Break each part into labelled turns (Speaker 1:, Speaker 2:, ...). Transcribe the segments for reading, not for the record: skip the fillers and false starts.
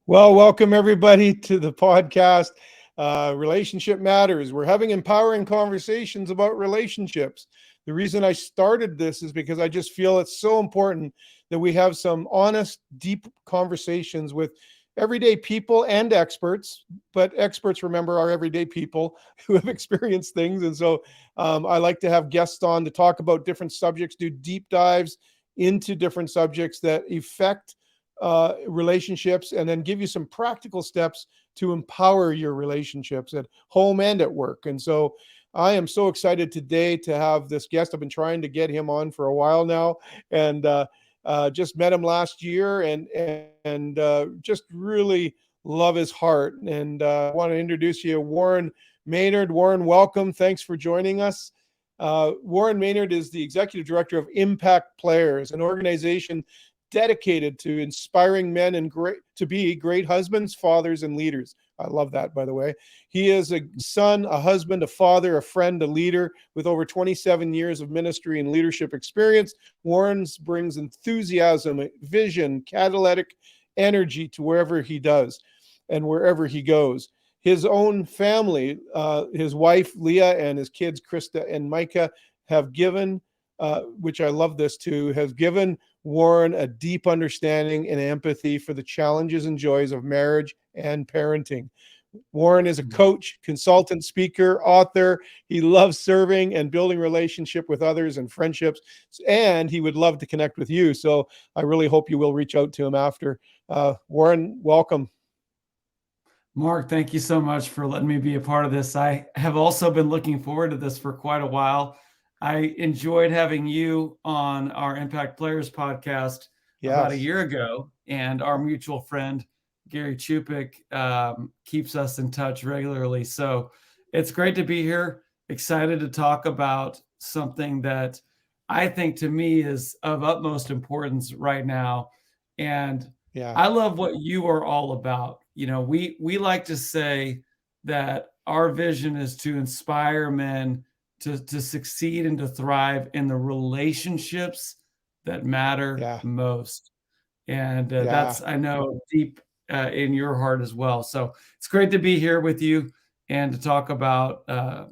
Speaker 1: Well, welcome everybody to the podcast. Relationship Matters. We're having empowering conversations about relationships. The reason I started this is because I just feel it's so important that we have some honest, deep conversations with everyday people and experts. But experts, remember, are everyday people who have experienced things. And so I like to have guests on to talk about different subjects, do deep dives into different subjects that affect relationships, and then give you some practical steps to empower your relationships at home and at work. And so I am so excited today to have this guest. I've been trying to get him on for a while now, and just met him last year, and just really love his heart. And I want to introduce you to Warren Mainard. Warren, welcome. Thanks for joining us. Warren Mainard is the executive director of Impact Players, an organization dedicated to inspiring men and to be great husbands, fathers, and leaders. I love that, by the way. He is a son, a husband, a father, a friend, a leader with over 27 years of ministry and leadership experience. Warren brings enthusiasm, vision, catalytic energy to wherever he does and wherever he goes. His own family, his wife, Leah, and his kids, Krista and Micah, have given, which I love this too, has given Warren a deep understanding and empathy for the challenges and joys of marriage and parenting. Warren is a coach, consultant, speaker, author. He loves serving and building relationship with others and friendships, and he would love to connect with you. So I really hope you will reach out to him after. Warren, welcome.
Speaker 2: Mark, thank you so much for letting me be a part of this. I have also been looking forward to this for quite a while. I enjoyed having you on our Impact Players podcast about a year ago, and our mutual friend, Gary Chupik, keeps us in touch regularly. So it's great to be here, excited to talk about something that I think to me is of utmost importance right now. And I love what you are all about. You know, we like to say that our vision is to inspire men to succeed and to thrive in the relationships that matter most. And that's, I know, deep in your heart as well. So it's great to be here with you and to talk about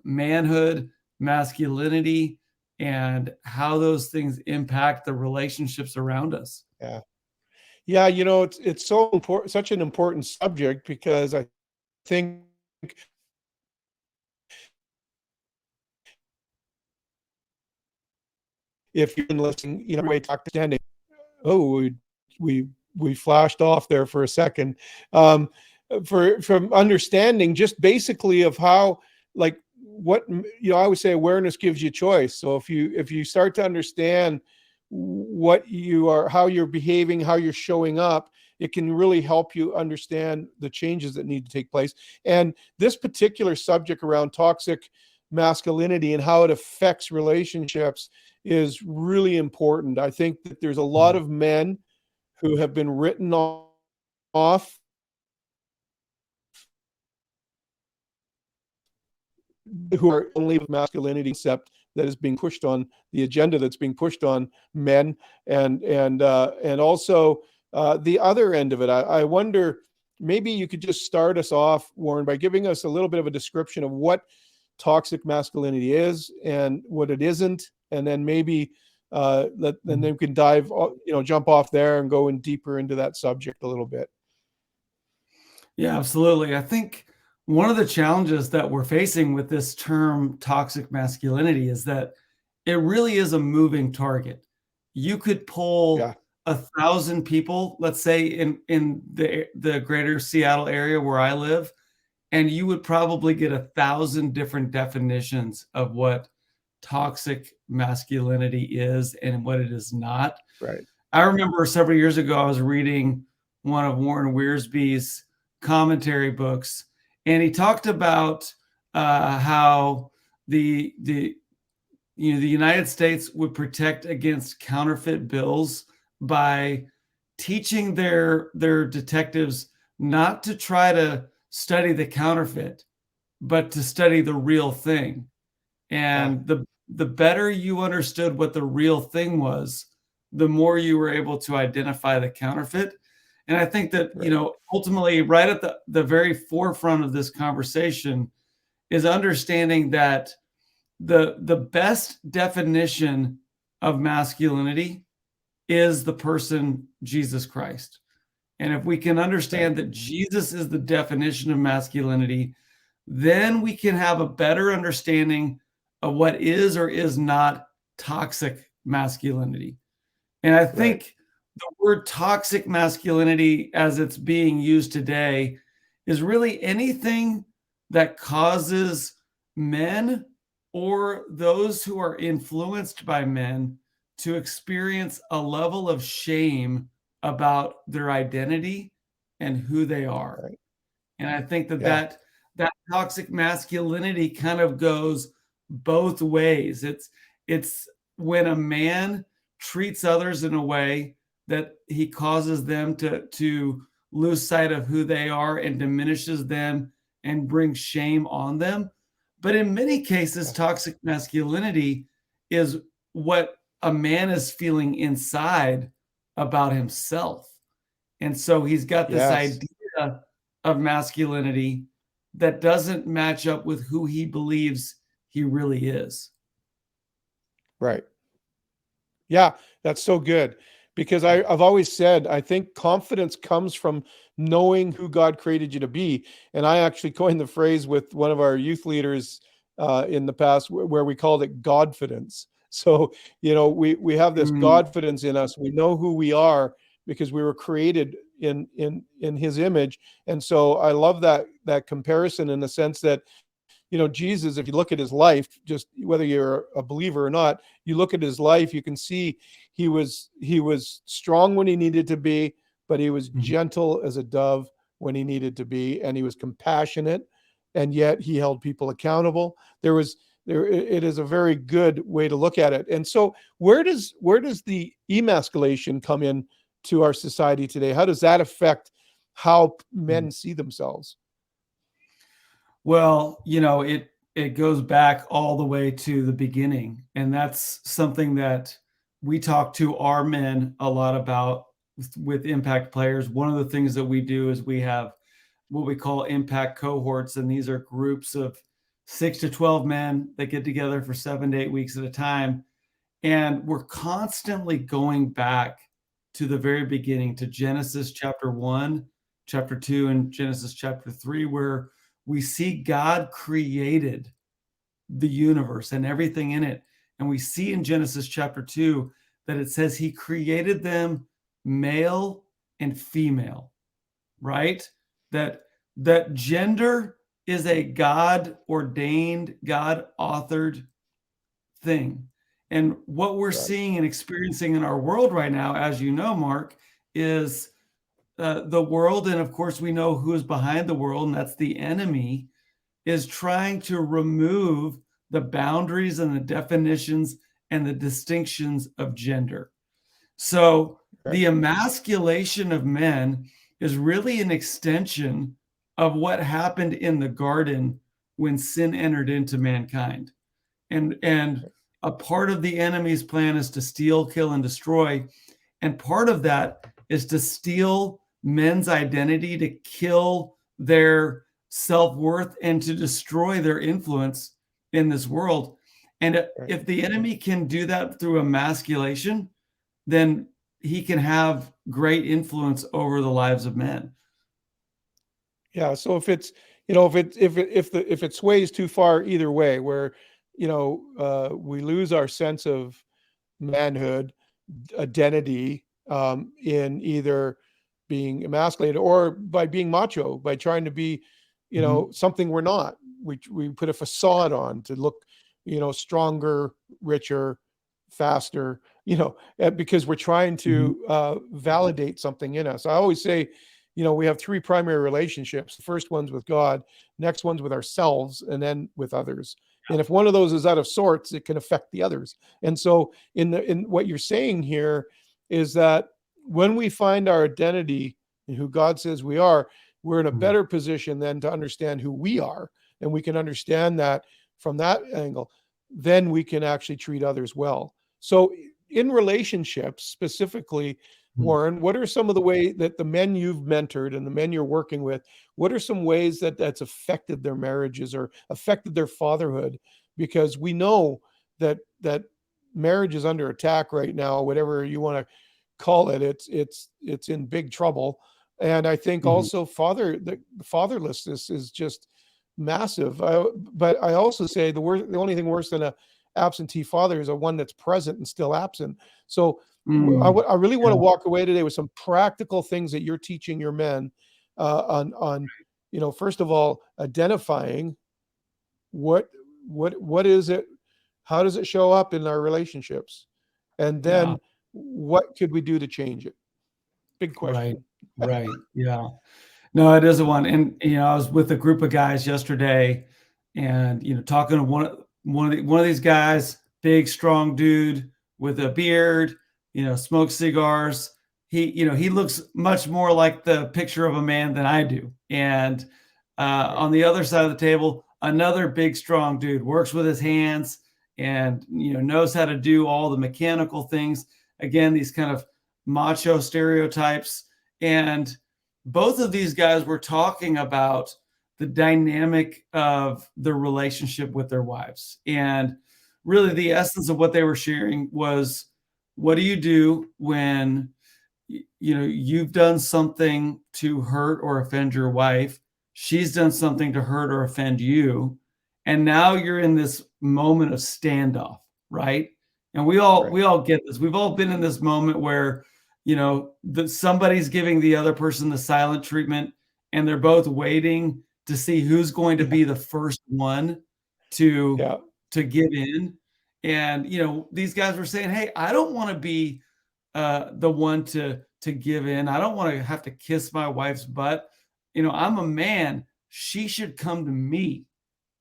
Speaker 2: manhood, masculinity, and how those things impact the relationships around us.
Speaker 1: Yeah, you know, it's so important, such an important subject, because I think if you've been listening, you know, we talked standing. Oh, we flashed off there for a second. From understanding just basically of how, like, what, you know, I would say awareness gives you choice. So if you start to understand what you are, how you're behaving, how you're showing up, it can really help you understand the changes that need to take place. And this particular subject around toxic masculinity and how it affects relationships is really important. I think that there's a lot of men who have been written off who are only with masculinity concept that is being pushed on the agenda, that's being pushed on men, and also the other end of it. I wonder, maybe you could just start us off, Warren, by giving us a little bit of a description of what toxic masculinity is and what it isn't, and then maybe then we can dive, jump off there and go in deeper into that subject a little bit.
Speaker 2: Yeah, absolutely. I think one of the challenges that we're facing with this term toxic masculinity is that it really is a moving target. You could pull 1,000 people, let's say in the greater Seattle area where I live, and you would probably get 1,000 different definitions of what toxic masculinity is and what it is not.
Speaker 1: Right.
Speaker 2: I remember several years ago, I was reading one of Warren Wiersbe's commentary books, and he talked about how the United States would protect against counterfeit bills by teaching their detectives not to try to study the counterfeit, but to study the real thing. And the better you understood what the real thing was, the more you were able to identify the counterfeit. And I think that,
Speaker 1: Right.
Speaker 2: ultimately right at the very forefront of this conversation is understanding that the best definition of masculinity is the person Jesus Christ. And if we can
Speaker 1: Right.
Speaker 2: understand that Jesus is the definition of masculinity, then we can have a better understanding of what is or is not toxic masculinity. And I
Speaker 1: Right.
Speaker 2: think the word toxic masculinity, as it's being used today, is really anything that causes men or those who are influenced by men to experience a level of shame about their identity and who they are.
Speaker 1: Right.
Speaker 2: And I think that
Speaker 1: Yeah.
Speaker 2: that toxic masculinity kind of goes both ways. It's when a man treats others in a way that he causes them to lose sight of who they are and diminishes them and brings shame on them. But in many cases,
Speaker 1: Yeah.
Speaker 2: toxic masculinity is what a man is feeling inside about himself. And so he's got this
Speaker 1: Yes.
Speaker 2: idea of masculinity that doesn't match up with who he believes he really is.
Speaker 1: Right. Yeah, that's so good because I've always said I think confidence comes from knowing who God created you to be. And I actually coined the phrase with one of our youth leaders in the past where we called it Godfidence. So, we have this
Speaker 2: Mm,
Speaker 1: Godfidence in us. We know who we are because we were created in his image. And so I love that comparison in the sense that Jesus, if you look at his life, just whether you're a believer or not, you look at his life, you can see he was strong when he needed to be, but he was
Speaker 2: mhm.
Speaker 1: gentle as a dove when he needed to be, and he was compassionate, and yet he held people accountable. It is a very good way to look at it. And so where does the emasculation come in to our society today? How does that affect how men see themselves?
Speaker 2: Well, it goes back all the way to the beginning, and that's something that we talk to our men a lot about with impact players. One of the things that we do is we have what we call impact cohorts, and these are groups of 6 to 12 men that get together for 7 to 8 weeks at a time, and we're constantly going back to the very beginning, to Genesis chapter 1, chapter 2, and Genesis chapter 3, where we see God created the universe and everything in it. And we see in Genesis chapter 2 that it says he created them male and female, right? That gender is a God ordained, God authored thing. And what we're
Speaker 1: Right.
Speaker 2: seeing and experiencing in our world right now, as you know, Mark, is the world, and of course we know who is behind the world, and that's the enemy, is trying to remove the boundaries and the definitions and the distinctions of gender. So
Speaker 1: Right.
Speaker 2: the emasculation of men is really an extension of what happened in the garden when sin entered into mankind. And a part of the enemy's plan is to steal, kill, and destroy. And part of that is to steal men's identity, to kill their self-worth, and to destroy their influence in this world. And
Speaker 1: Right.
Speaker 2: if the enemy can do that through emasculation, then he can have great influence over the lives of men.
Speaker 1: Yeah, so if it's if it sways too far either way, where we lose our sense of manhood, identity, in either being emasculated or by being macho, by trying to be,
Speaker 2: Mhm.
Speaker 1: something we're not. We put a facade on to look, stronger, richer, faster, because we're trying
Speaker 2: Mhm.
Speaker 1: to validate something in us. I always say, we have three primary relationships. The first one's with God, next one's with ourselves, and then with others. And if one of those is out of sorts, it can affect the others. And so, in what you're saying here is that when we find our identity in who God says we are, we're in a
Speaker 2: Mhm.
Speaker 1: better position then to understand who we are, and we can understand that from that angle. Then we can actually treat others well. So, in relationships specifically, Warren, what are some of the way that the men you've mentored and the men you're working with, what are some ways that that's affected their marriages or affected their fatherhood? Because we know that marriage is under attack right now, whatever you want to call it. It's in big trouble. And I think
Speaker 2: Mhm.
Speaker 1: also the fatherlessness is just massive. But I also say the only thing worse than a absentee father is a one that's present and still absent. So I really want to
Speaker 2: Yeah.
Speaker 1: walk away today with some practical things that you're teaching your men on first of all, identifying what what is it, how does it show up in our relationships, and
Speaker 2: Yeah.
Speaker 1: then what could we do to change it? Big
Speaker 2: Right.
Speaker 1: question.
Speaker 2: Right. Yeah. No, it is a one. And I was with a group of guys yesterday, and talking to one of these guys, big, strong dude with a beard, smokes cigars. He looks much more like the picture of a man than I do. And
Speaker 1: Right.
Speaker 2: on the other side of the table, another big, strong dude works with his hands and knows how to do all the mechanical things. Again, these kind of macho stereotypes. And both of these guys were talking about the dynamic of the relationship with their wives. And really the essence of what they were sharing was, what do you do when you've done something to hurt or offend your wife, she's done something to hurt or offend you, and now you're in this moment of standoff, right? And we all
Speaker 1: Right.
Speaker 2: we all get this. We've all been in this moment where that somebody's giving the other person the silent treatment, and they're both waiting to see who's going to
Speaker 1: Yeah.
Speaker 2: be the first one to
Speaker 1: Yeah.
Speaker 2: give in. And these guys were saying, hey, I don't want to be the one to give in. I don't want to have to kiss my wife's butt. I'm a man. She should come to me,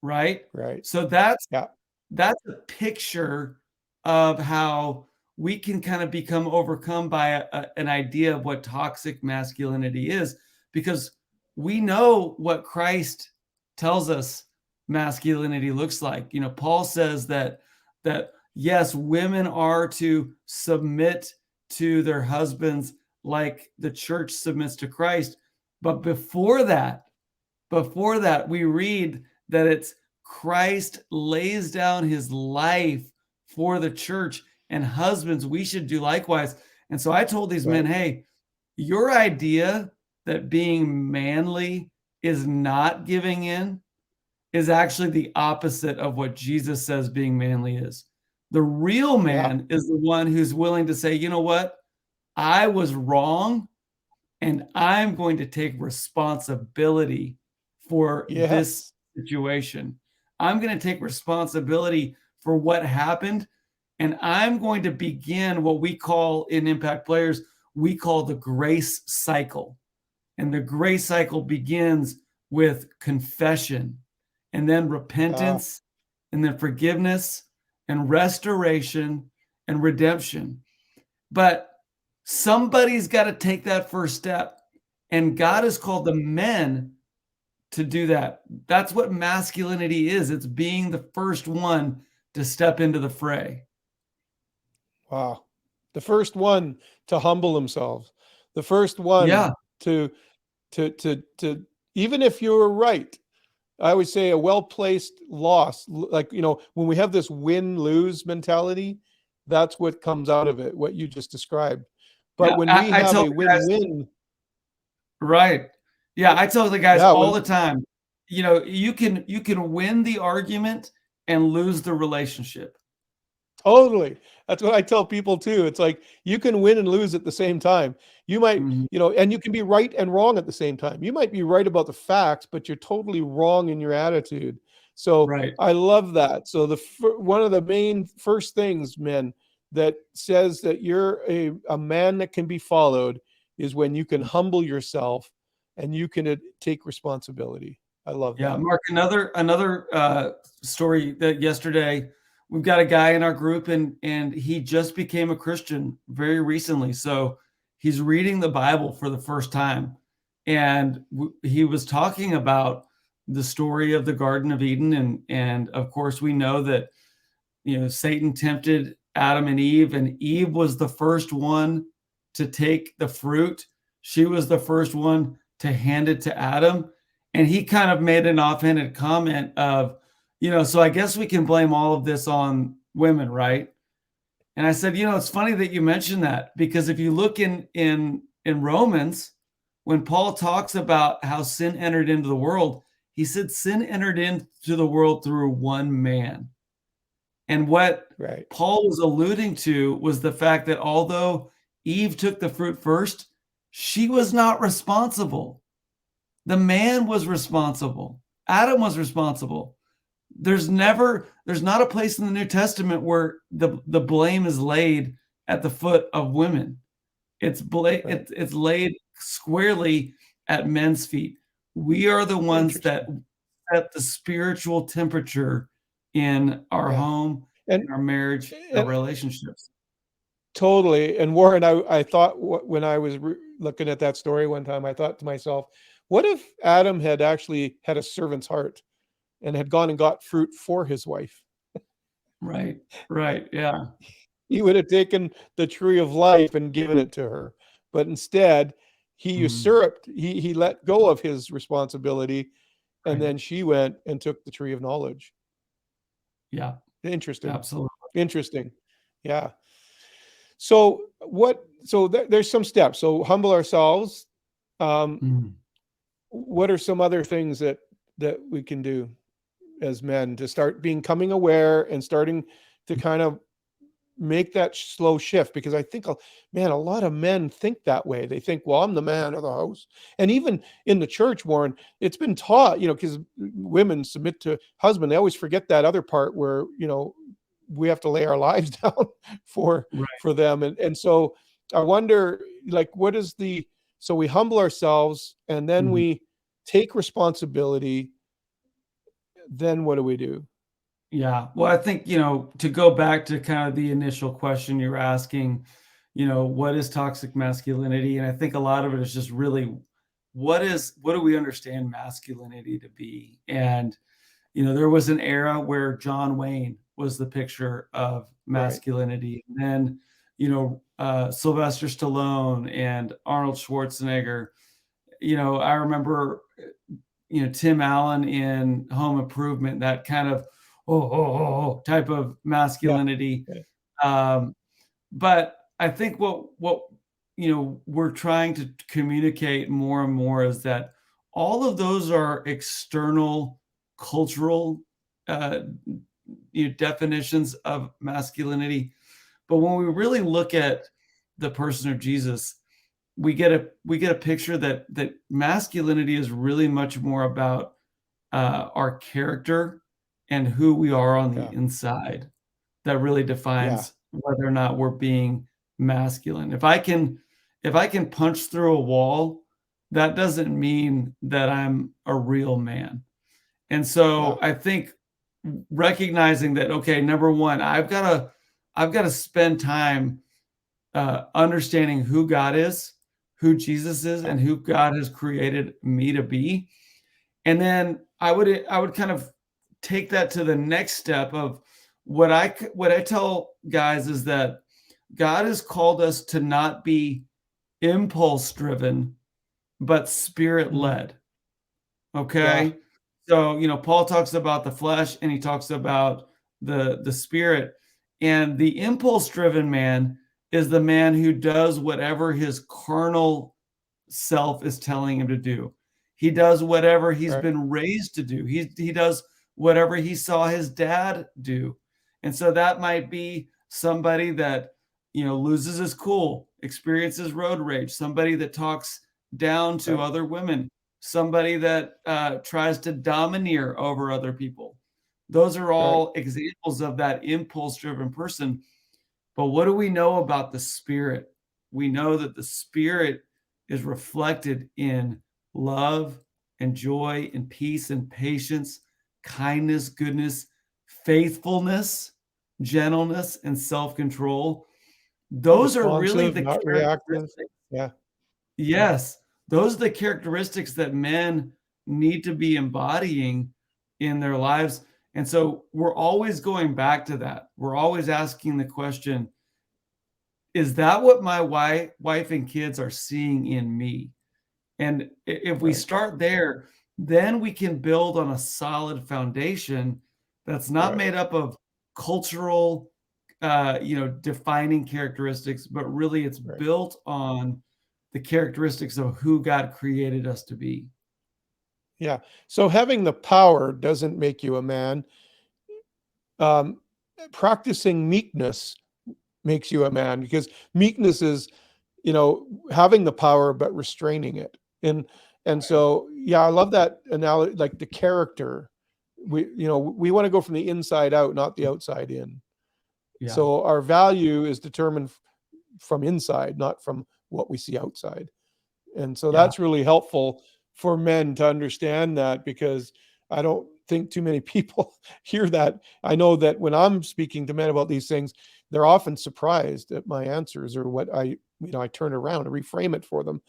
Speaker 2: right?
Speaker 1: Right.
Speaker 2: So that's
Speaker 1: Yeah.
Speaker 2: a picture of how we can kind of become overcome by an idea of what toxic masculinity is, because we know what Christ tells us masculinity looks like. Paul says that yes, women are to submit to their husbands like the church submits to Christ. But before that, we read that it's Christ lays down his life for the church, and husbands, we should do likewise. And so I told these men,
Speaker 1: Right.
Speaker 2: hey, your idea that being manly is not giving in is actually the opposite of what Jesus says being manly is. The real
Speaker 1: Yeah.
Speaker 2: man is the one who's willing to say, you know what? I was wrong, and I'm going to take responsibility for this
Speaker 1: Yes.
Speaker 2: situation. I'm going to take responsibility for what happened, and I'm going to begin what we call in Impact Players, we call the grace cycle. And the grace cycle begins with confession, and then
Speaker 1: Yeah.
Speaker 2: repentance, and then forgiveness, and restoration, and redemption. But somebody's got to take that first step. And God has called the men to do that. That's what masculinity is. It's being the first one to step into the fray.
Speaker 1: Wow. The first one to humble themselves. The first one
Speaker 2: Yeah.
Speaker 1: to even if you were right, I would say a well-placed loss, like, when we have this win-lose mentality, that's what comes out of it, what you just described. But
Speaker 2: Yeah.
Speaker 1: when we
Speaker 2: I
Speaker 1: have
Speaker 2: tell
Speaker 1: a
Speaker 2: the guys,
Speaker 1: win-win,
Speaker 2: right. Yeah. I tell the guys
Speaker 1: yeah,
Speaker 2: all the time, you can win the argument and lose the relationship.
Speaker 1: totally. That's what I tell people too. It's like you can win and lose at the same time. You might,
Speaker 2: Mhm.
Speaker 1: and you can be right and wrong at the same time. You might be right about the facts, but you're totally wrong in your attitude. So
Speaker 2: Right.
Speaker 1: I love that. So one of the main first things, men, that says that you're a man that can be followed is when you can humble yourself and you can take responsibility. I love
Speaker 2: Yeah,
Speaker 1: that.
Speaker 2: Mark, another story that yesterday we've got a guy in our group, and he just became a Christian very recently. So he's reading the Bible for the first time, and he was talking about the story of the Garden of Eden, and of course we know that Satan tempted Adam and Eve was the first one to take the fruit. She was the first one to hand it to Adam. And he kind of made an offhanded comment of, so I guess we can blame all of this on women, right? And I said, it's funny that you mentioned that, because if you look in Romans, when Paul talks about how sin entered into the world, he said sin entered into the world through one man. And what Paul was alluding to was the fact that although Eve took the fruit first, she was not responsible. The man was responsible. Adam was responsible. There's not a place in the New Testament where the blame is laid at the foot of women. It's laid squarely at men's feet. We are the ones that set the spiritual temperature in our home, and in our marriage, our relationships.
Speaker 1: Totally. And Warren, I thought when I was looking at that story one time, I thought to myself, what if Adam had actually had a servant's heart and had gone and got fruit for his wife?
Speaker 2: Right. Yeah.
Speaker 1: He would have taken the tree of life and given it to her. But instead, he usurped, he let go of his responsibility, and then she went and took the tree of knowledge.
Speaker 2: Yeah.
Speaker 1: Interesting.
Speaker 2: Absolutely.
Speaker 1: Interesting. Yeah. So there's some steps. So humble ourselves. What are some other things that we can do as men to start becoming aware and starting to kind of make that slow shift? Because I think, man, a lot of men think that way. They think, well, I'm the man of the house. And even in the church, Warren, it's been taught, because women submit to husband. They always forget that other part where, we have to lay our lives down for them. And so I wonder, what is so we humble ourselves, and then we take responsibility. Then what do we do?
Speaker 2: Yeah. Well, I think, to go back to kind of the initial question you're asking, what is toxic masculinity? And I think a lot of it is just really, what do we understand masculinity to be? And, there was an era where John Wayne was the picture of masculinity. And then, Sylvester Stallone and Arnold Schwarzenegger. I remember, Tim Allen in Home Improvement, that kind of type of masculinity. Yeah. But I think what we're trying to communicate more and more is that all of those are external cultural definitions of masculinity. But when we really look at the person of Jesus, we get a picture that masculinity is really much more about our character and who we are on the inside. That really defines whether or not we're being masculine. If I can punch through a wall, that doesn't mean that I'm a real man. And so I think recognizing that, okay, number one, I've got to spend time understanding who God is, who Jesus is, and who God has created me to be. And then I would kind of take that to the next step of what I tell guys is that God has called us to not be impulse driven, but spirit led. Okay. Yeah. So, Paul talks about the flesh and he talks about the spirit, and the impulse driven man is the man who does whatever his carnal self is telling him to do. He does whatever he's been raised to do. He does whatever he saw his dad do. And so that might be somebody that, loses his cool, experiences road rage, somebody that talks down to other women, somebody that tries to domineer over other people. Those are all examples of that impulse-driven person. But what do we know about the spirit? We know that the spirit is reflected in love and joy and peace and patience, kindness, goodness, faithfulness, gentleness, and self-control. Those are really the characteristics.
Speaker 1: Yeah.
Speaker 2: Yes. Those are the characteristics that men need to be embodying in their lives. And so we're always going back to that. We're always asking the question, is that what my wife and kids are seeing in me? And if we
Speaker 1: Right.
Speaker 2: start there, then we can build on a solid foundation that's not
Speaker 1: Right.
Speaker 2: made up of cultural, defining characteristics, but really it's
Speaker 1: Right.
Speaker 2: built on the characteristics of who God created us to be.
Speaker 1: Yeah. So having the power doesn't make you a man. Um, Practicing meekness makes you a man, because meekness is, having the power but restraining it. And so, yeah, I love that analogy, like the character. We want to go from the inside out, not the outside in.
Speaker 2: Yeah.
Speaker 1: So our value is determined from inside, not from what we see outside. And so
Speaker 2: Yeah.
Speaker 1: that's really helpful for men to understand that, because I don't think too many people hear that. I know that when I'm speaking to men about these things, they're often surprised at my answers, or what I turn around and reframe it for them.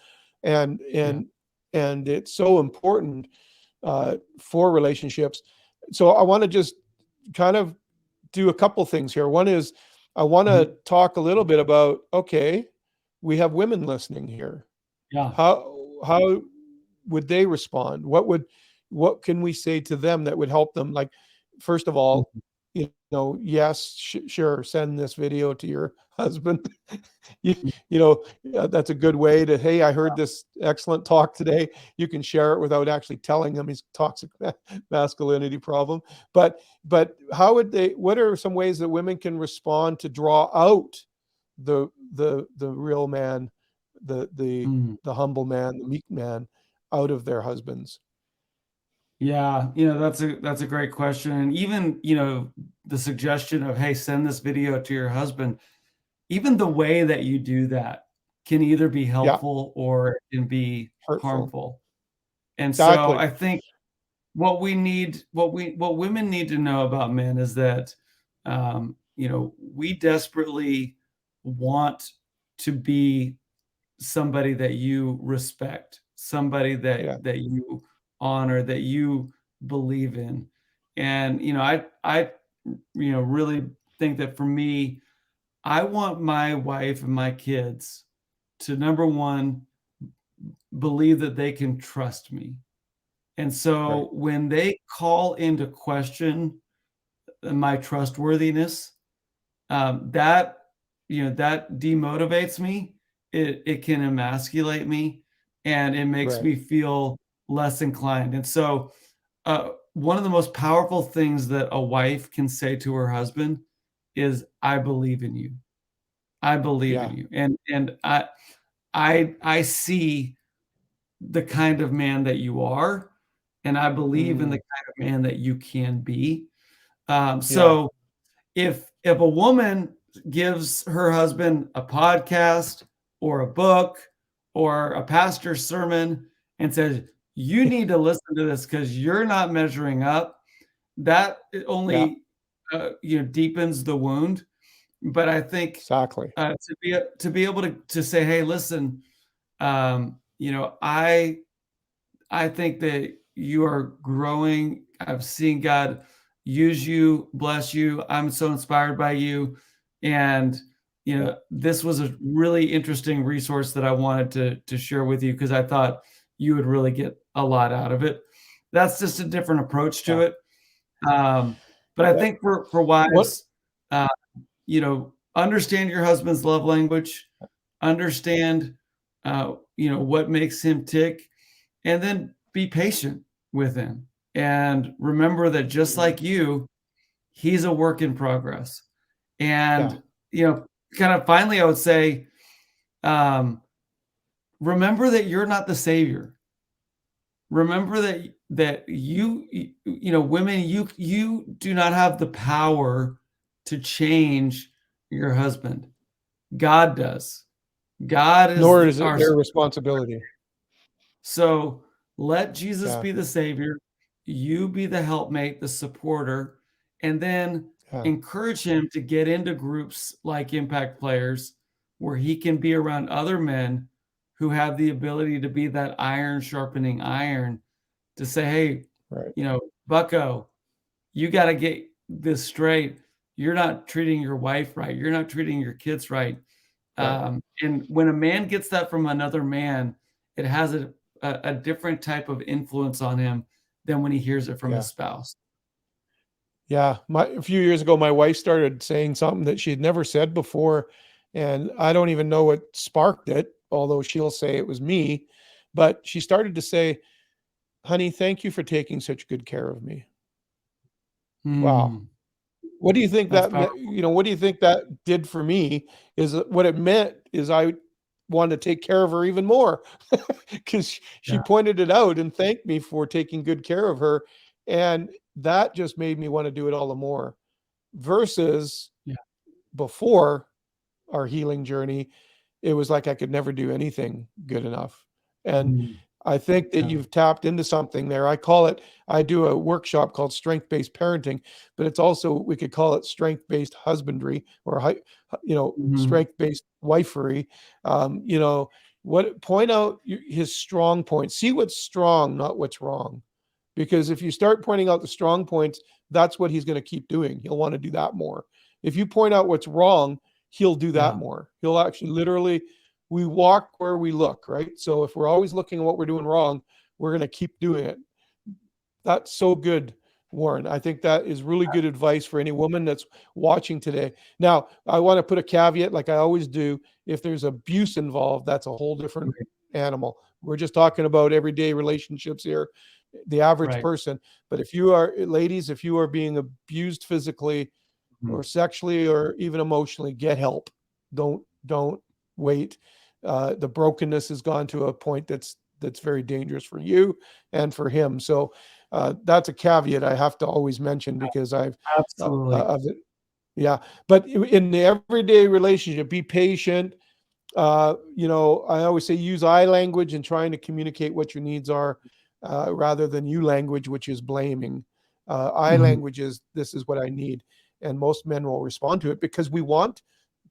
Speaker 1: And
Speaker 2: Yeah.
Speaker 1: and and it's so important for relationships. So I want to just kind of do a couple things here. One is, I want
Speaker 2: Mhm.
Speaker 1: to talk a little bit about, okay, we have women listening here.
Speaker 2: Yeah.
Speaker 1: How would they respond? What can we say to them that would help them? Like, first of all,
Speaker 2: Mhm.
Speaker 1: yes, sure, send this video to your husband. you, you know, that's a good way to, hey, I heard this excellent talk today. You can share it without actually telling him his toxic masculinity problem. But what are some ways that women can respond to draw out the real man, the the
Speaker 2: Mhm.
Speaker 1: the humble man, the meek man, out of their husbands?
Speaker 2: Yeah, that's a great question. And even, the suggestion of, hey, send this video to your husband, even the way that you do that can either be
Speaker 1: Yeah,
Speaker 2: helpful or it can be
Speaker 1: hurtful.
Speaker 2: harmful. And so
Speaker 1: Exactly.
Speaker 2: I think what women need to know about men is that, we desperately want to be somebody that you respect, somebody
Speaker 1: Yeah,
Speaker 2: that you honor, that you believe in. And, I really think that for me, I want my wife and my kids to, number one, believe that they can trust me. And
Speaker 1: right.
Speaker 2: so when they call into question my trustworthiness, that that demotivates me. It can emasculate me, and it makes
Speaker 1: Right.
Speaker 2: me feel less inclined. And so, one of the most powerful things that a wife can say to her husband is, "I believe in you. I believe in
Speaker 1: Yeah.
Speaker 2: you, and I see the kind of man that you are, and I believe in the
Speaker 1: Mm,
Speaker 2: kind of man that you can be."
Speaker 1: yeah.
Speaker 2: So if a woman gives her husband a podcast or a book or a pastor's sermon and says, "You need to listen to this because you're not measuring up," that
Speaker 1: Yeah.
Speaker 2: only deepens the wound. But I think
Speaker 1: Exactly.
Speaker 2: to be able to say, "Hey, listen, I think that you are growing. I've seen God use you, bless you. I'm so inspired by you. And
Speaker 1: Yeah.
Speaker 2: this was a really interesting resource that I wanted to share with you because I thought you would really get a lot out of it." That's just a different approach to
Speaker 1: Yeah.
Speaker 2: it. Um, but I
Speaker 1: That
Speaker 2: think for
Speaker 1: what
Speaker 2: wives, uh, understand your husband's love language, understand, what makes him tick, and then be patient with him. And remember that just
Speaker 1: mm,
Speaker 2: like you, he's a work in progress.
Speaker 1: yeah.
Speaker 2: And, kind of finally, I would say, um, remember that you're not the savior. Remember that women, you do not have the power to change your husband. God does. God is
Speaker 1: Nor is it
Speaker 2: our.
Speaker 1: their responsibility.
Speaker 2: So let Jesus
Speaker 1: Yeah.
Speaker 2: be the savior, you be the helpmate, the supporter, and then
Speaker 1: Yeah.
Speaker 2: encourage him to get into groups like Impact Players where he can be around other men who have the ability to be that iron sharpening iron to say, "Hey,
Speaker 1: Right.
Speaker 2: Bucko, you got to get this straight. You're not treating your wife right. You're not treating your kids right. And when a man gets that from another man, it has a different type of influence on him than when he hears it from his spouse.
Speaker 1: Yeah. A few years ago, my wife started saying something that she had never said before. And I don't even know what sparked it, although she'll say it was me. But she started to say, honey, thank you for taking such good care of me. Wow. What do you think
Speaker 2: That's
Speaker 1: that meant?
Speaker 2: powerful.
Speaker 1: What do you think that did for me? Is what it meant is I wanted to take care of her even more because she
Speaker 2: Yeah.
Speaker 1: pointed it out and thanked me for taking good care of her. And that just made me want to do it all the more versus
Speaker 2: Yeah.
Speaker 1: before our healing journey, it was like I could never do anything good enough. And
Speaker 2: Mm.
Speaker 1: I think that
Speaker 2: Yeah.
Speaker 1: you've tapped into something there. I do a workshop called strength-based parenting, but it's also, we could call it strength-based husbandry or,
Speaker 2: Mhm.
Speaker 1: strength-based wifery. Point out his strong points. See what's strong, not what's wrong. Because if you start pointing out the strong points, that's what he's going to keep doing. He'll want to do that more. If you point out what's wrong, he'll do that
Speaker 2: Yeah.
Speaker 1: more. He'll actually literally, we walk where we look, right? So if we're always looking at what we're doing wrong, we're going to keep doing it. That's so good, Warren. I think that is really good advice for any woman that's watching today. Now, I want to put a caveat, like I always do. If there's abuse involved, that's a whole different animal. We're just talking about everyday relationships here, the average
Speaker 2: Right.
Speaker 1: person. But if you are, ladies, if you are being abused physically or sexually or even emotionally, get help. Don't wait. The brokenness has gone to a point that's very dangerous for you and for him. So that's a caveat I have to always mention because
Speaker 2: Absolutely.
Speaker 1: yeah. But in the everyday relationship, be patient. I always say use I language and trying to communicate what your needs are rather than you language, which is blaming. I language is this is what I need. And most men will respond to it because we want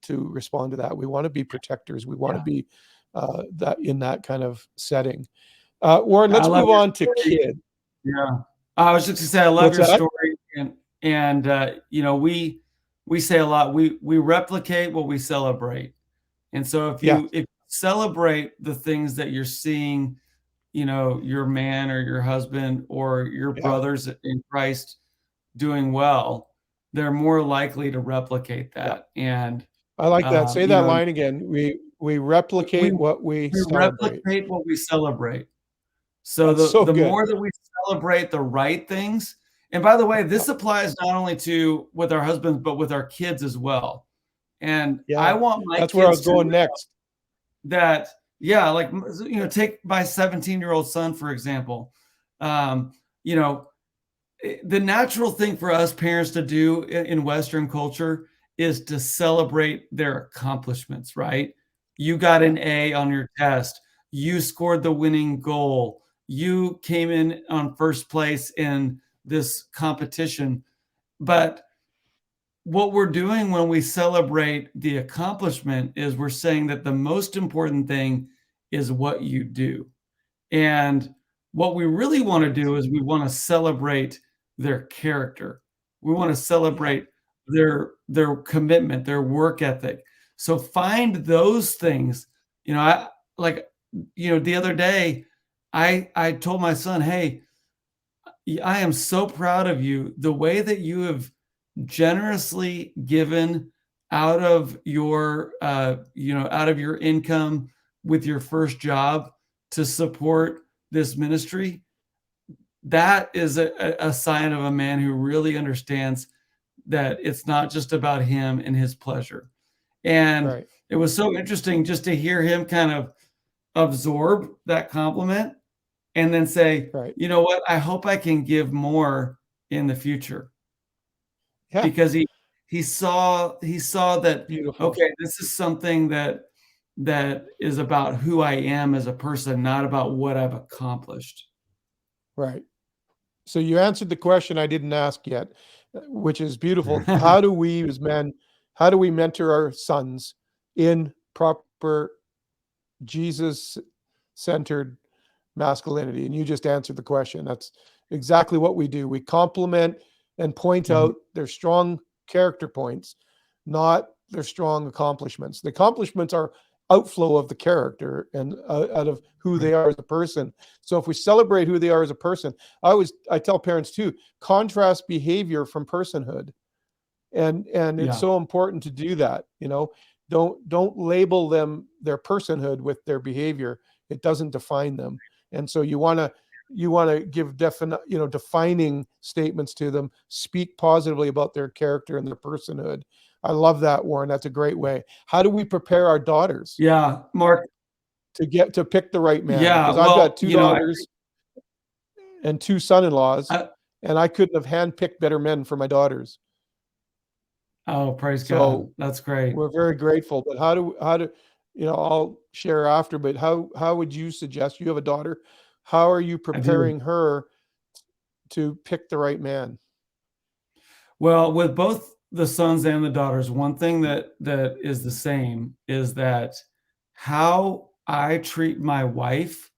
Speaker 1: to respond to that. We want to be protectors. We want to be that in that kind of setting. Warren,
Speaker 2: I
Speaker 1: let's
Speaker 2: love
Speaker 1: move
Speaker 2: your
Speaker 1: on to
Speaker 2: story.
Speaker 1: kid.
Speaker 2: Yeah. I was just gonna say I love
Speaker 1: What's
Speaker 2: your
Speaker 1: that?
Speaker 2: story, and we say a lot. We replicate what we celebrate. And so if
Speaker 1: Yeah,
Speaker 2: you celebrate the things that you're seeing, your man or your husband or your
Speaker 1: yeah,
Speaker 2: brothers in Christ doing well, they're more likely to replicate
Speaker 1: yeah.
Speaker 2: that. And
Speaker 1: I like that. Say
Speaker 2: you
Speaker 1: that
Speaker 2: know,
Speaker 1: line again. We
Speaker 2: we
Speaker 1: replicate what we
Speaker 2: we
Speaker 1: celebrate.
Speaker 2: replicate what we celebrate. So
Speaker 1: That's so
Speaker 2: the
Speaker 1: good.
Speaker 2: more that we celebrate the right things, and by the way, this applies not only to with our husbands, but with our kids as well. And I
Speaker 1: Yeah,
Speaker 2: want my
Speaker 1: that's where I was
Speaker 2: kids to
Speaker 1: going
Speaker 2: know
Speaker 1: next.
Speaker 2: that, yeah, like, take my 17-year-old son, for example. Um, you know, the natural thing for us parents to do in Western culture is to celebrate their accomplishments, right? You got
Speaker 1: Yeah,
Speaker 2: an A on your test. You scored the winning goal. You came in on first place in this competition. But what we're doing when we celebrate the accomplishment is we're saying that the most important thing is what you do. And what we really want to do is we want to celebrate their character. We want to
Speaker 1: yeah,
Speaker 2: celebrate their commitment, their work ethic. So find those things. I like, the other day I told my son, "Hey, I am so proud of you. The way that you have generously given out of your out of your income with your first job to support this ministry, that is a sign of a man who really understands that it's not just about him and his pleasure." And
Speaker 1: right,
Speaker 2: it was so interesting just to hear him kind of absorb that compliment and then say,
Speaker 1: right.
Speaker 2: "You know what? I hope I can give more in the future."
Speaker 1: Yeah,
Speaker 2: Because he saw that,
Speaker 1: beautiful.
Speaker 2: okay, this is something that is about who I am as a person, not about what I've accomplished.
Speaker 1: Right. So you answered the question I didn't ask yet, which is beautiful. How do we as men, how do we mentor our sons in proper Jesus-centered masculinity? And you just answered the question. That's exactly what we do. We compliment and point
Speaker 2: Mhm.
Speaker 1: out their strong character points, not their strong accomplishments. The accomplishments are outflow of the character and out of who they are as a person. So if we celebrate who they are as a person, I tell parents too, contrast behavior from personhood. And it's so important to do that. Don't label them, their personhood, with their behavior. It doesn't define them. And so you want to give defining statements to them, speak positively about their character and their personhood. I love that, Warren. That's a great way. How do we prepare our daughters?
Speaker 2: Yeah, Mark,
Speaker 1: to pick the right man?
Speaker 2: Yeah,
Speaker 1: Because I've got two daughters and two son-in-laws, and I couldn't have handpicked better men for my daughters.
Speaker 2: Oh, praise God. That's great.
Speaker 1: We're very grateful. But how do I'll share after, but how would you suggest? You have a daughter. How are you preparing her to pick the right man?
Speaker 2: Well, with both the sons and the daughters, one thing that is the same is that how I treat my wife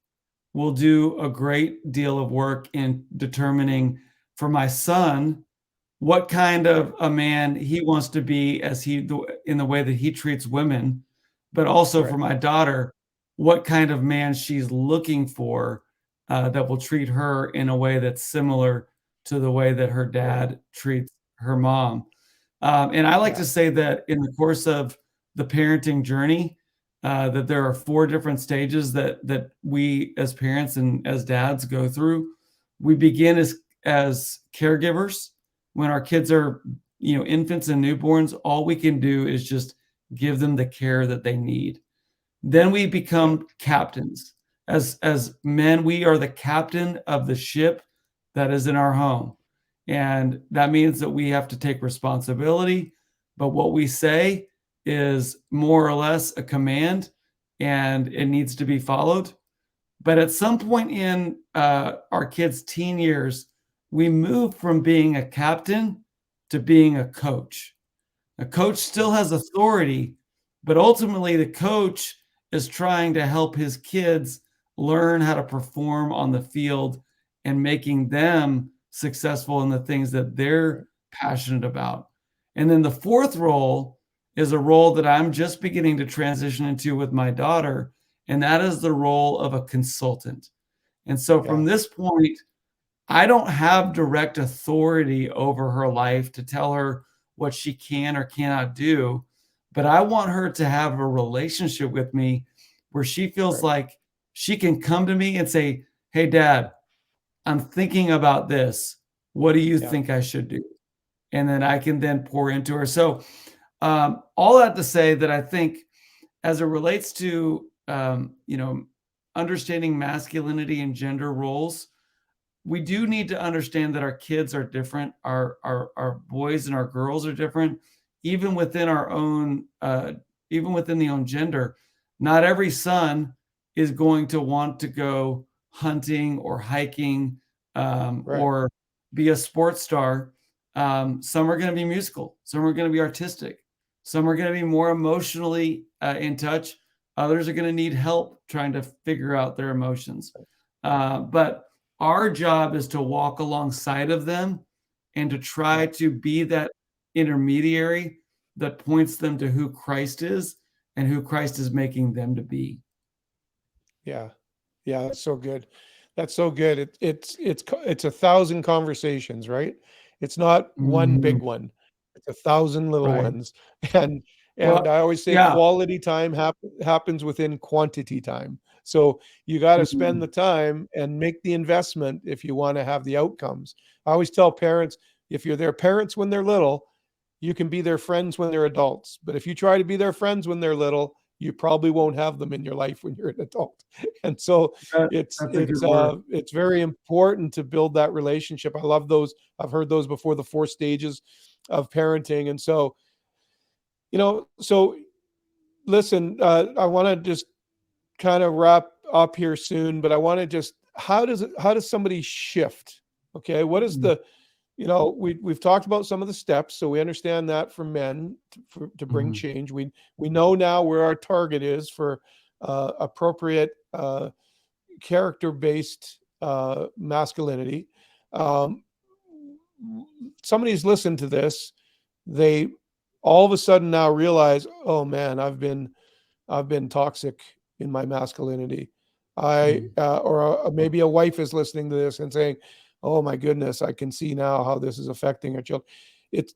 Speaker 2: will do a great deal of work in determining for my son what kind of a man he wants to be in the way that he treats women, but also for my daughter, what kind of man she's looking for that will treat her in a way that's similar to the way that her dad treats her mom. And I like to say that in the course of the parenting journey, that there are 4 different stages that we as parents and as dads go through. We begin as caregivers. When our kids are, infants and newborns, all we can do is just give them the care that they need. Then we become captains. As men, we are the captain of the ship that is in our home. And that means that we have to take responsibility, but what we say is more or less a command, and it needs to be followed. But at some point in our kids' teen years, we move from being a captain to being a coach. A coach still has authority, but ultimately the coach is trying to help his kids learn how to perform on the field and making them successful in the things that they're passionate about. And then the 4th role is a role that I'm just beginning to transition into with my daughter, and that is the role of a consultant. And so from this point, I don't have direct authority over her life to tell her what she can or cannot do, but I want her to have a relationship with me where she feels like she can come to me and say, "Hey, Dad, I'm thinking about this. What do you think I should do?" And then I can then pour into her. So all that to say that I think as it relates to, understanding masculinity and gender roles, we do need to understand that our kids are different. Our boys and our girls are different, even within our own, even within the own gender. Not every son is going to want to go hunting or hiking or be a sports star. Some are going to be musical. Some are going to be artistic. Some are going to be more emotionally in touch. Others are going to need help trying to figure out their emotions. But our job is to walk alongside of them and to try to be that intermediary that points them to who Christ is and who Christ is making them to be.
Speaker 1: Yeah. That's so good. That's so good. It's 1,000 conversations, right? It's not one big one. It's 1,000 little ones. And I always say quality time happens within quantity time. So you got to spend the time and make the investment if you want to have the outcomes. I always tell parents, if you're their parents when they're little, you can be their friends when they're adults. But if you try to be their friends when they're little, you probably won't have them in your life when you're an adult. And so it's very important to build that relationship. I love those. I've heard those before, the 4 stages of parenting. And so, so listen, I want to just kind of wrap up here soon, but I want to just, how does somebody shift? Okay. What is the, we've talked about some of the steps, so we understand that for men to bring change. We know now where our target is for appropriate character-based masculinity. Somebody's listened to this. They all of a sudden now realize, oh man, I've been toxic in my masculinity. Or maybe a wife is listening to this and saying, oh my goodness, I can see now how this is affecting our children. It's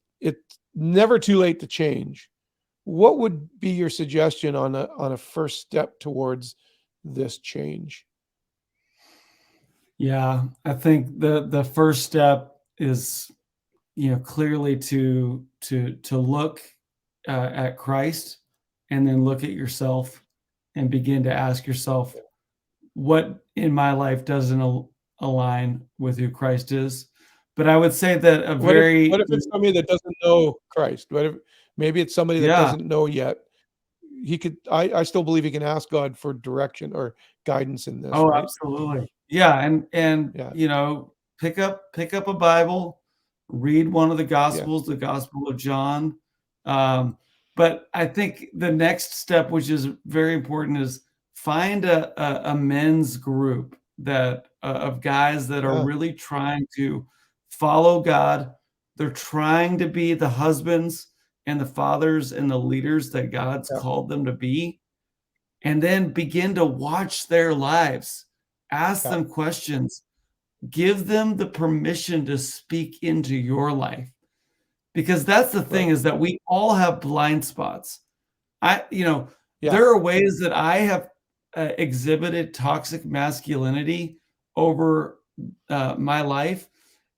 Speaker 1: never too late to change. What would be your suggestion on a first step towards this change?
Speaker 2: Yeah, I think the first step is, clearly to look at Christ, and then look at yourself and begin to ask yourself, what in my life doesn't align with who Christ is? But I would say that
Speaker 1: What if it's somebody that doesn't know Christ? What if maybe it's somebody that
Speaker 2: yeah,
Speaker 1: doesn't know yet? I still believe he can ask God for direction or guidance in this,
Speaker 2: oh,
Speaker 1: right?
Speaker 2: absolutely. Yeah, and
Speaker 1: Yeah.
Speaker 2: pick up a Bible, read one of the
Speaker 1: Yeah.
Speaker 2: Gospels, the Gospel of John. But I think the next step, which is very important, is find a men's group that of guys that are
Speaker 1: Yeah.
Speaker 2: really trying to follow God. They're trying to be the husbands and the fathers and the leaders that God's
Speaker 1: Yeah.
Speaker 2: called them to be, and then begin to watch their lives, ask
Speaker 1: Yeah.
Speaker 2: them questions, give them the permission to speak into your life. Because that's the thing,
Speaker 1: Right.
Speaker 2: is that we all have blind spots.
Speaker 1: Yeah.
Speaker 2: There are ways that I have exhibited toxic masculinity over my life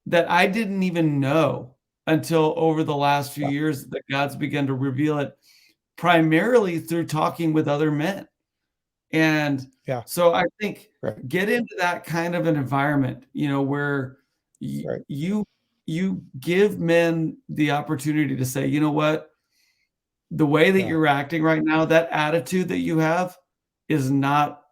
Speaker 2: that I didn't even know until over the last few
Speaker 1: Yeah.
Speaker 2: years, that God's begun to reveal it, primarily through talking with other men. And
Speaker 1: Yeah.
Speaker 2: so I think
Speaker 1: Right.
Speaker 2: get into that kind of an environment, where
Speaker 1: Right.
Speaker 2: you give men the opportunity to say, you know what, the way that
Speaker 1: Yeah.
Speaker 2: you're acting right now, that attitude that you have is not,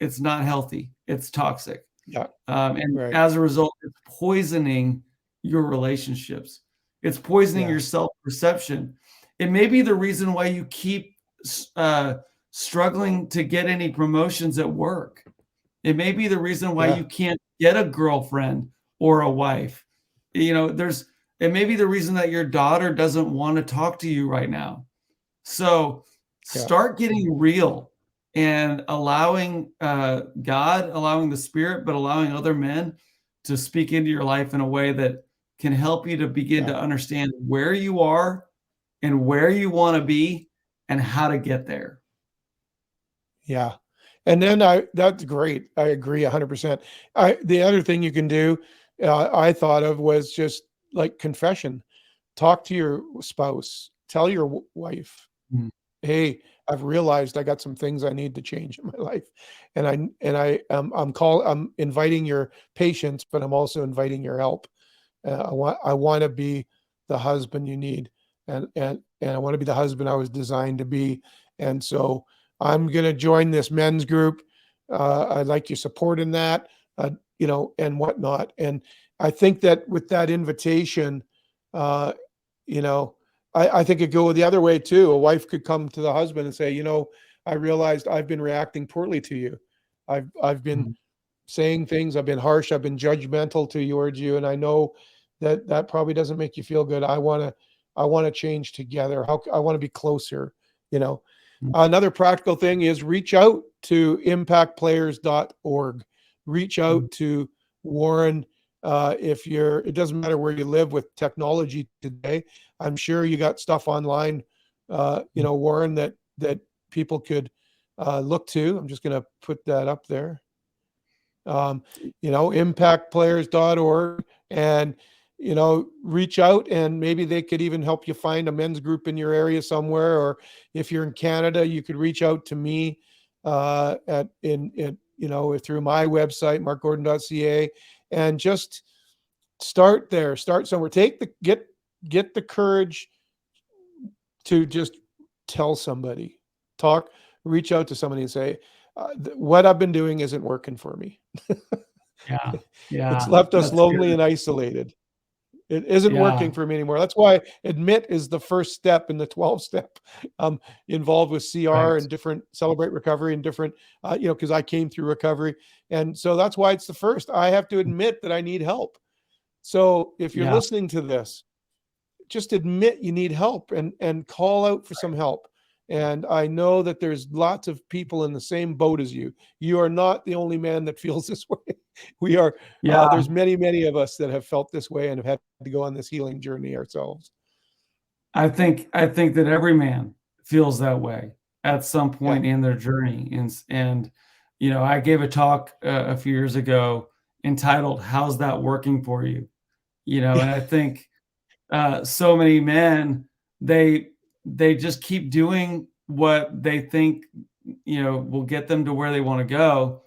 Speaker 2: it's not healthy. It's toxic.
Speaker 1: Yeah.
Speaker 2: And
Speaker 1: Right.
Speaker 2: as a result, it's poisoning your relationships. It's poisoning
Speaker 1: Yeah.
Speaker 2: your self-perception. It may be the reason why you keep uh, struggling to get any promotions at work. It may be the reason why
Speaker 1: Yeah.
Speaker 2: you can't get a girlfriend or a wife. It may be the reason that your daughter doesn't want to talk to you right now. So
Speaker 1: Yeah.
Speaker 2: start getting real and allowing God, allowing the Spirit, but allowing other men to speak into your life in a way that can help you to begin
Speaker 1: Yeah.
Speaker 2: to understand where you are and where you want to be and how to get there.
Speaker 1: Yeah. And then that's great. I agree 100%. The other thing you can do, I thought of was just like confession. Talk to your spouse, tell your wife,
Speaker 2: Mm.
Speaker 1: hey, I've realized I got some things I need to change in my life. I'm inviting your patience, but I'm also inviting your help. I want to be the husband you need, and I want to be the husband I was designed to be. And so I'm going to join this men's group. I'd like your support in that, and whatnot. And I think that with that invitation, uh, you know, I think it go the other way too. A wife could come to the husband and say, I realized I've been reacting poorly to you. I've been
Speaker 2: Mhm.
Speaker 1: saying things. I've been harsh. I've been judgmental towards you, and I know that probably doesn't make you feel good. I want to change together. I want to be closer. You know,
Speaker 2: Mhm.
Speaker 1: Another practical thing is reach out to impactplayers.org. Reach
Speaker 2: Mhm.
Speaker 1: out to Warren. It doesn't matter where you live with technology today. I'm sure you got stuff online, Warren, that people could look to. I'm just going to put that up there. Impactplayers.org, and reach out, and maybe they could even help you find a men's group in your area somewhere. Or if you're in Canada, you could reach out to me through my website, markgordon.ca, and just start there. Start somewhere. Get the courage to just tell somebody, reach out to somebody and say, what I've been doing isn't working for me.
Speaker 2: Yeah.
Speaker 1: It's
Speaker 2: Yeah.
Speaker 1: left us
Speaker 2: That's
Speaker 1: lonely
Speaker 2: good.
Speaker 1: and isolated. It isn't working
Speaker 2: Yeah.
Speaker 1: for me anymore. That's why admit is the first step in the 12-step, involved with CR
Speaker 2: Right.
Speaker 1: and different celebrate recovery and different, because I came through recovery. And so that's why it's the first. I have to admit that I need help. So if you're
Speaker 2: Yeah.
Speaker 1: listening to this, just admit you need help and call out for some help. And I know that there's lots of people in the same boat as you. You are not the only man that feels this way. We are,
Speaker 2: Yeah,
Speaker 1: there's many, many of us that have felt this way and have had to go on this healing journey ourselves.
Speaker 2: I think that every man feels that way at some point in their journey. And I gave a talk a few years ago entitled "How's That Working for You?" And I think so many men, they just keep doing what they think will get them to where they want to go,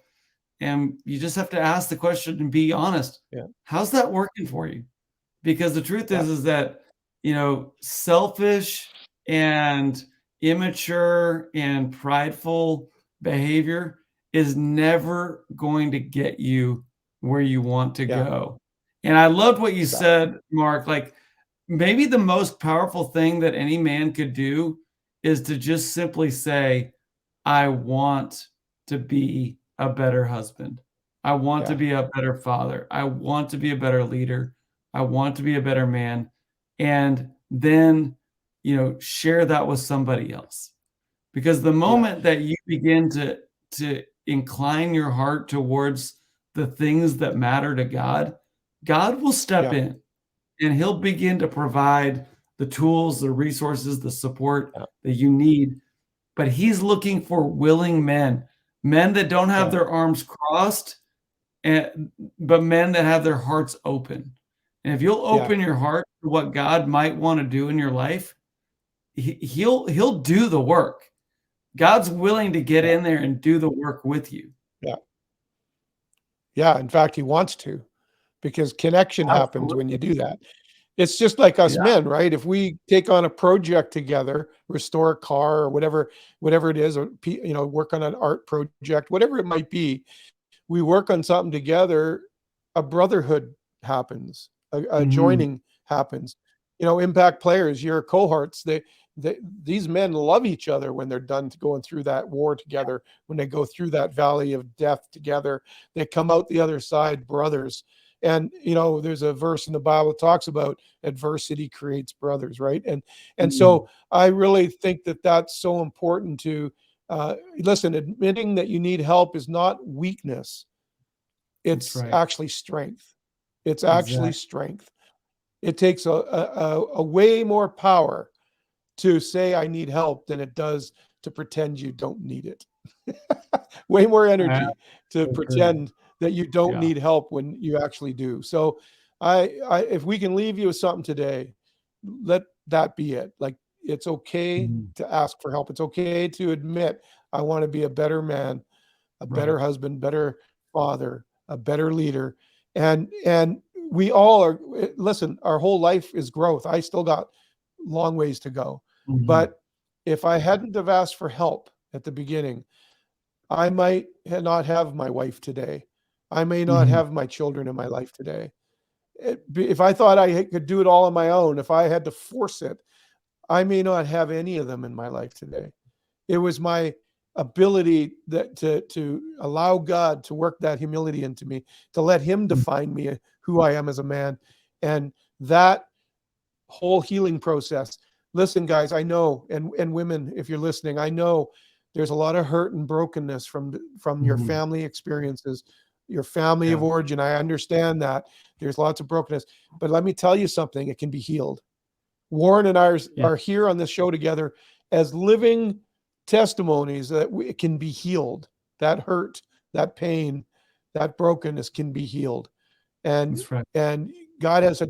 Speaker 2: and you just have to ask the question and be honest.
Speaker 1: Yeah.
Speaker 2: How's that working for you? Because the truth
Speaker 1: Yeah.
Speaker 2: is that selfish and immature and prideful behavior is never going to get you where you want to go. And I loved what you said, Mark. Like, maybe the most powerful thing that any man could do is to just simply say, I want to be a better husband. I want to be a better father. I want to be a better leader. I want to be a better man. And then, share that with somebody else. Because the moment that you begin to incline your heart towards the things that matter to God, God will step in. And he'll begin to provide the tools, the resources, the support that you need. But he's looking for willing men that don't have their arms crossed, but men that have their hearts open. And if you'll open your heart to what God might want to do in your life, he'll do the work. God's willing to get in there and do the work with you.
Speaker 1: Yeah. In fact, he wants to, because connection happens when you do that. It's just like us men, right? If we take on a project together, restore a car or whatever it is, or work on an art project, whatever it might be, we work on something together, a brotherhood happens, a joining happens. Impact players, your cohorts, these men love each other when they're done going through that war together, when they go through that valley of death together, they come out the other side brothers. And there's a verse in the Bible that talks about adversity creates brothers, right? And so I really think that that's so important to listen. Admitting that you need help is not weakness; it's actually strength. It's actually strength. It takes a way more power to say I need help than it does to pretend you don't need it. Way more energy to pretend that you don't need help when you actually do. So if we can leave you with something today, let that be it. Like, it's okay to ask for help. It's okay to admit, I want to be a better man, a better husband, better father, a better leader. And we all are, listen, our whole life is growth. I still got long ways to go. But if I hadn't have asked for help at the beginning, I might not have my wife today. I may not have my children in my life today. If I thought I could do it all on my own, if I had to force it, I may not have any of them in my life today. It was my ability to allow God to work that humility into me, to let him define me, who I am as a man. And that whole healing process. Listen, guys, I know, and women, if you're listening, I know there's a lot of hurt and brokenness from your family experiences, your family of origin. I understand that there's lots of brokenness, but let me tell you something, it can be healed. Warren and I are here on this show together as living testimonies that it can be healed. That hurt, that pain, that brokenness can be healed. And God has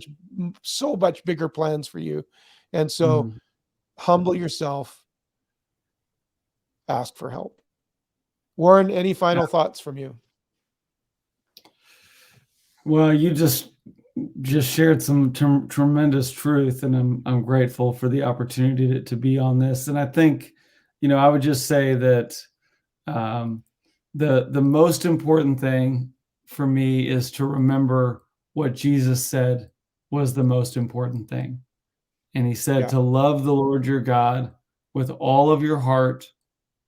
Speaker 1: so much bigger plans for you. And so humble yourself, ask for help. Warren, any final thoughts from you?
Speaker 2: Well, you just shared some tremendous truth, and I'm grateful for the opportunity to be on this. And I think, I would just say that the most important thing for me is to remember what Jesus said was the most important thing. And he said to love the Lord your God with all of your heart,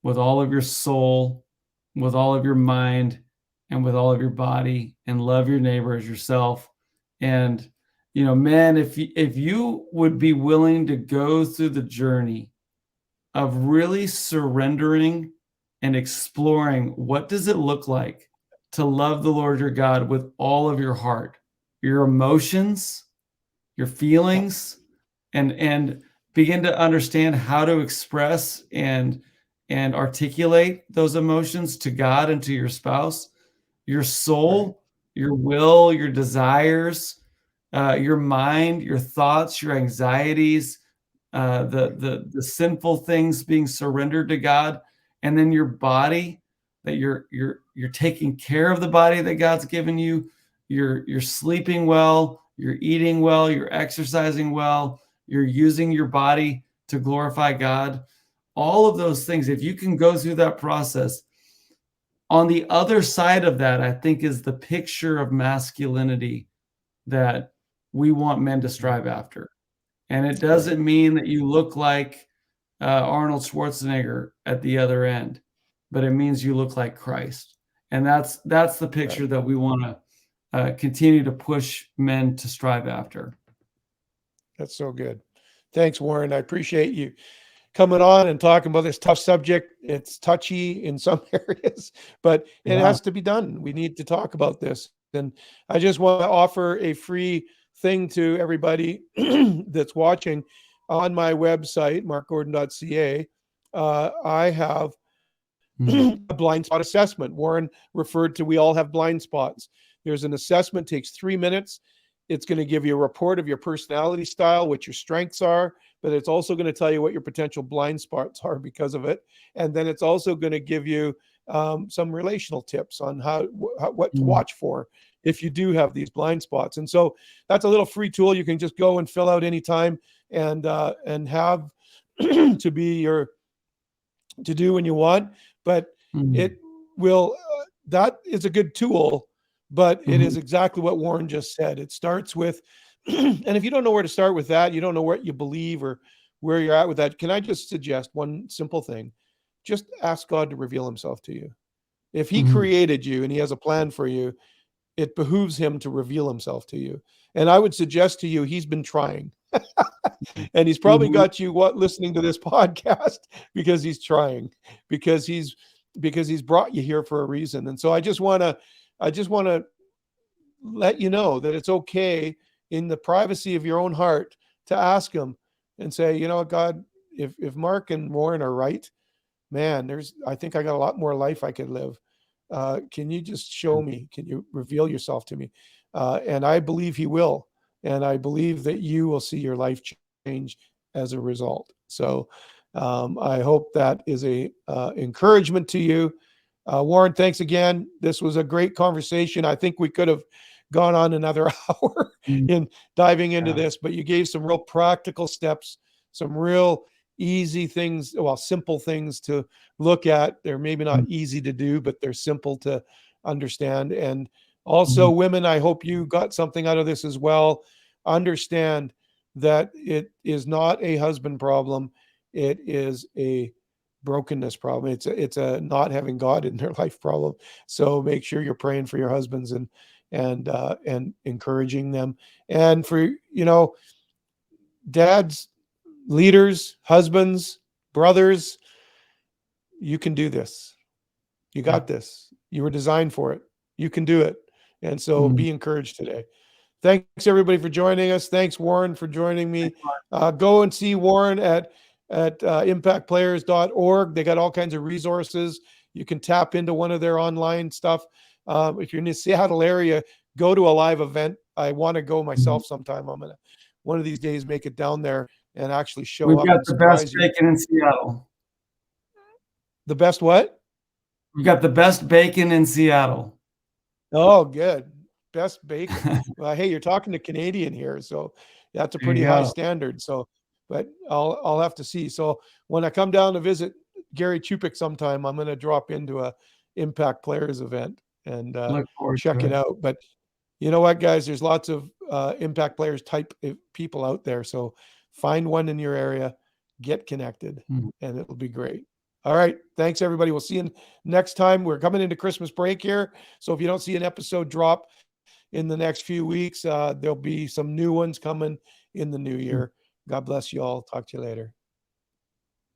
Speaker 2: with all of your soul, with all of your mind, and with all of your body, and love your neighbor as yourself. And men, if you would be willing to go through the journey of really surrendering and exploring, what does it look like to love the Lord your God with all of your heart, your emotions, your feelings, and begin to understand how to express and articulate those emotions to God and to your spouse, your soul, your will, your desires, your mind, your thoughts, your anxieties, the sinful things being surrendered to God, and then your body, that you're taking care of the body that God's given you. You're sleeping well, you're eating well, you're exercising well, you're using your body to glorify God. All of those things, if you can go through that process, on the other side of that, I think, is the picture of masculinity that we want men to strive after. And it doesn't mean that you look like Arnold Schwarzenegger at the other end, but it means you look like Christ. And that's the picture that we want to continue to push men to strive after.
Speaker 1: That's so good. Thanks, Warren. I appreciate you coming on and talking about this tough subject. It's touchy in some areas, but it has to be done. We need to talk about this. And I just want to offer a free thing to everybody that's watching. On my website, markgordon.ca, I have a blind spot assessment. Warren referred to, we all have blind spots. There's an assessment, takes 3 minutes. It's going to give you a report of your personality style, what your strengths are, but it's also going to tell you what your potential blind spots are because of it. And then it's also going to give you some relational tips on what to watch for if you do have these blind spots. And so that's a little free tool you can just go and fill out anytime and have to do when you want. But it will, that is a good tool, but it is exactly what Warren just said. It starts with, and if you don't know where to start with that, you don't know what you believe or where you're at with that, can I just suggest one simple thing? Just ask God to reveal himself to you. If he created you and he has a plan for you, it behooves him to reveal himself to you. And I would suggest to you, he's been trying. And he's probably got you listening to this podcast because he's trying, because he's brought you here for a reason. And so I just want to let you know that it's okay in the privacy of your own heart to ask him and say, you know what, God, if Mark and Warren are right, man, I think I got a lot more life I could live. Can you just show me? Can you reveal yourself to me? And I believe he will. And I believe that you will see your life change as a result. So I hope that is a encouragement to you. Warren, thanks again. This was a great conversation. I think we could have gone on another hour in diving into this, but you gave some real practical steps, some real easy things, well, simple things to look at. They're maybe not easy to do, but they're simple to understand. And also, women, I hope you got something out of this as well. Understand that it is not a husband problem. It is a brokenness problem. It's a not having God in their life problem. So make sure you're praying for your husbands and encouraging them. And for, dads, leaders, husbands, brothers, you can do this. You got this. You were designed for it. You can do it. And so be encouraged today. Thanks everybody for joining us. Thanks, Warren, for joining me. Go and see Warren at impactplayers.org. They got all kinds of resources. You can tap into one of their online stuff. If you're in the Seattle area, go to a live event. I want to go myself sometime. I'm going to one of these days make it down there and actually show up.
Speaker 2: We've got the best bacon in Seattle.
Speaker 1: The best what?
Speaker 2: We've got the best bacon in Seattle.
Speaker 1: Oh, good. Best bacon. Well, hey, you're talking to Canadian here, so that's a pretty high standard. So, but I'll have to see. So when I come down to visit Gary Chupik sometime, I'm going to drop into a Impact Players event and check it out. But you know what, guys? There's lots of Impact Players type people out there. So find one in your area, get connected, and it'll be great. All right. Thanks, everybody. We'll see you next time. We're coming into Christmas break here. So if you don't see an episode drop, in the next few weeks. There'll be some new ones coming in the new year. God bless you all. Talk to you later.